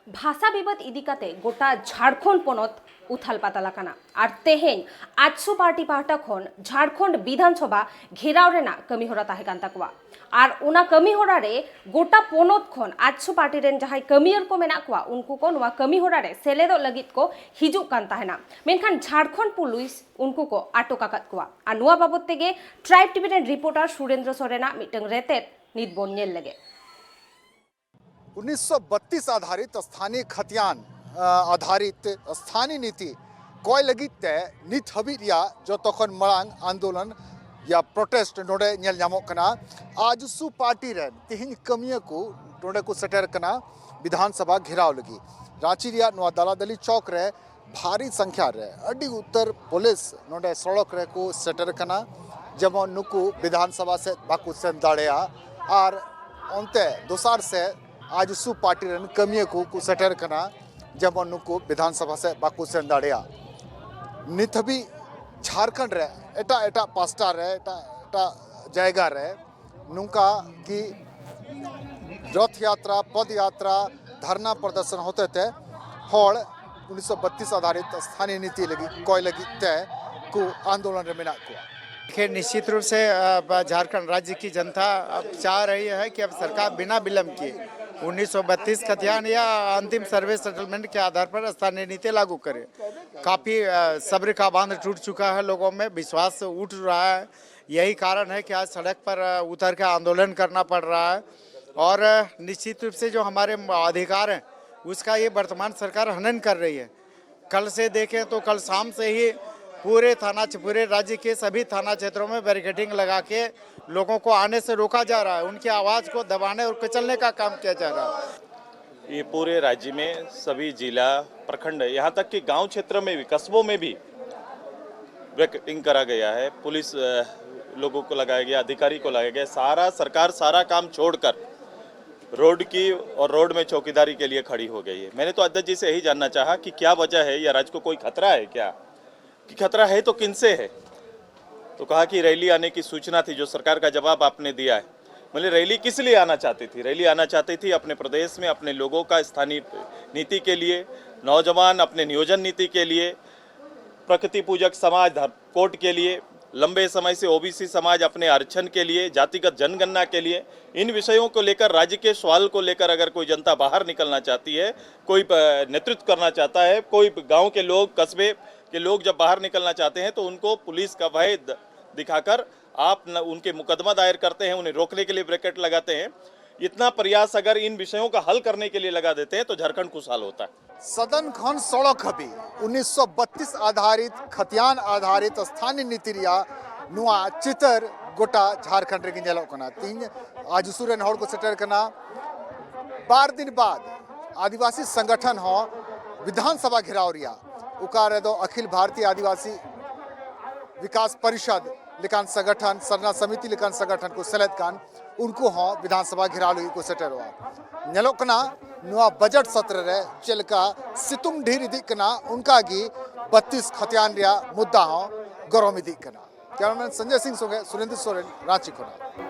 भाषा विवाद इदिकाते गोटा झारखंड पनत उथाल पाताल आकाना और तेहेन आजसू पार्टी पाहटा खन झारखंड विधानसभा घेराव रेना कमीहरा ताहे कान ताकवा और उना कमीहरा रे गोटा पनत खन आजसू पार्टी रेन जहां कमियर को मेना कवा उनको को नवा कमीहरा रे सेलेदो लगित को हिजुक कान ताहेना मेनखान झारखंड पुलिस उनको को आटक आकाद कवा और नवा बाबत तेगे ट्राइब टीवी रेन रिपोर्टर सुरेंद्र सोरेना मिटंग रेतेट नित बोन नेल लगे 1932 आधारित स्थानीय खतियान आधारित स्थानीय नीति कोई लगी ते नित हबी जो तखन मरांग आंदोलन या प्रोटेस्ट नोडे नेल नामोग कना आजसू पार्टी रेन तिहिन कमिया को नोडे को सेटर कना विधानसभा घेराव लगी रांची रिया नवा दलादली चौक रे भारी संख्या रे अडी उत्तर पुलिस नोडे सड़क रे को सेटर कना जब नुकु विधानसभा से बाकू सेन दाड़ेया और अंते दोसार से आजसू पार्टी रेन कमिया को सेटर कना जब नुकु विधानसभा से बाकू सेन दाड़ेया निथबी झारखंड रे एटा एटा पास्टा रे एटा एटा जायगा रे नुका की रथ यात्रा पद यात्रा धरना प्रदर्शन होते थे हॉल 1932 आधारित स्थानीय नीति लगी कोई लगी तय को आंदोलन रे मिना को देखिए निश्चित रूप से झारखंड राज्य की जनता अब चाह रही है कि अब सरकार बिना विलंब किए 1932 खतियान या अंतिम सर्वे सेटलमेंट के आधार पर स्थानीय नीति लागू करे। काफ़ी सब्र का बांध टूट चुका है, लोगों में विश्वास उठ रहा है। यही कारण है कि आज सड़क पर उतर के आंदोलन करना पड़ रहा है और निश्चित रूप से जो हमारे अधिकार हैं उसका ये वर्तमान सरकार हनन कर रही है। कल से देखें तो कल शाम से ही पूरे राज्य के सभी थाना क्षेत्रों में बैरिकेडिंग लगा के लोगों को आने से रोका जा रहा है, उनकी आवाज़ को दबाने और कुचलने का काम किया जा रहा है। ये पूरे राज्य में सभी जिला प्रखंड यहाँ तक कि गांव क्षेत्र में भी कस्बों में भी बैरिकेडिंग करा गया है। पुलिस लोगों को लगाया गया, अधिकारी को लगाया गया। सरकार सारा काम छोड़कर रोड की और रोड में चौकीदारी के लिए खड़ी हो गई है। मैंने तो अध्यक्ष जी से यही जानना चाहा कि क्या वजह है या राज्य को कोई खतरा है क्या, कि खतरा है तो किनसे है। तो कहा कि रैली आने की सूचना थी, जो सरकार का जवाब आपने दिया है। मतलब रैली किस लिए आना चाहती थी? रैली आना चाहती थी अपने प्रदेश में अपने लोगों का स्थानीय नीति के लिए, नौजवान अपने नियोजन नीति के लिए, प्रकृति पूजक समाज कोर्ट के लिए, लंबे समय से ओबीसी समाज अपने आरक्षण के लिए, जातिगत जनगणना के लिए, इन विषयों को लेकर राज्य के सवाल को लेकर अगर कोई जनता बाहर निकलना चाहती है, कोई नेतृत्व करना चाहता है, कोई गांव के लोग कस्बे के लोग जब बाहर निकलना चाहते हैं तो उनको पुलिस का भय दिखाकर आप उनके मुकदमा दायर करते हैं, उन्हें रोकने के लिए ब्रैकेट लगाते हैं। इतना प्रयास अगर इन विषयों का हल करने के लिए लगा देते हैं तो झारखंड खुशहाल होता है। सदन खन सड़क हबी 1932 आधारित खतियान आधारित स्थानीय नीति रिया नुआ चितर गोटा झारखंड रे नेलो कना तीन आजसू रेन हॉल को सेटर कना 12 दिन बाद आदिवासी संगठन हो विधानसभा घेराव रिया उकार दो अखिल भारतीय आदिवासी विकास परिषद लिकान संगठन सरना समिति लिकान संगठन को सेलेद कान उनको हो विधानसभा घेराव को सेटर हुआ नेलोकना नुआ बजट सत्र रे चलका सितुंग ढीर दिकना उनका गी 32 खतियान रिया मुद्दा हो गरम दिकना। कैमरामैन संजय सिंह सोगे सुरेंद्र सोरेन रांची खोना।